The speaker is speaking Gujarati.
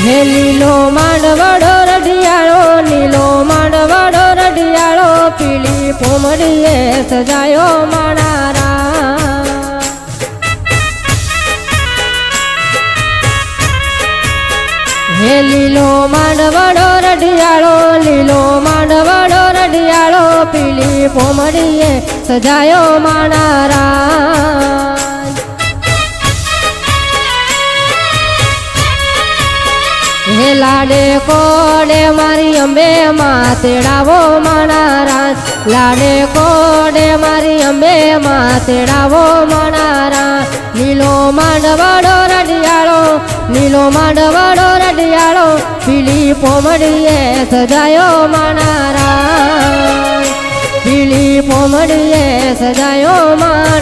હે લીલો માંડવડો રઢિયાળો, લીલો માંડવડો રઢિયાળો, પીળી પોમડીએ સજાયો માણારા. હે લીલો માંડવડો રઢિયાળો, લીલો માંડવડો રઢિયાળો, પીળી પોમડીએ સજાયો માણારા. હે લાડે કોડે મારી અંબે માં તેડાવો માણારા, લાડે કોડે મારી અંબે માં તેડાવો માણારા. લીલો માંડવડો રઢિયાળો, લીલો માંડવડો રઢિયાળો, પીળી પોમડીએ સજાયો માણારા, પીળી પોમડીએ સજાયો માણારા.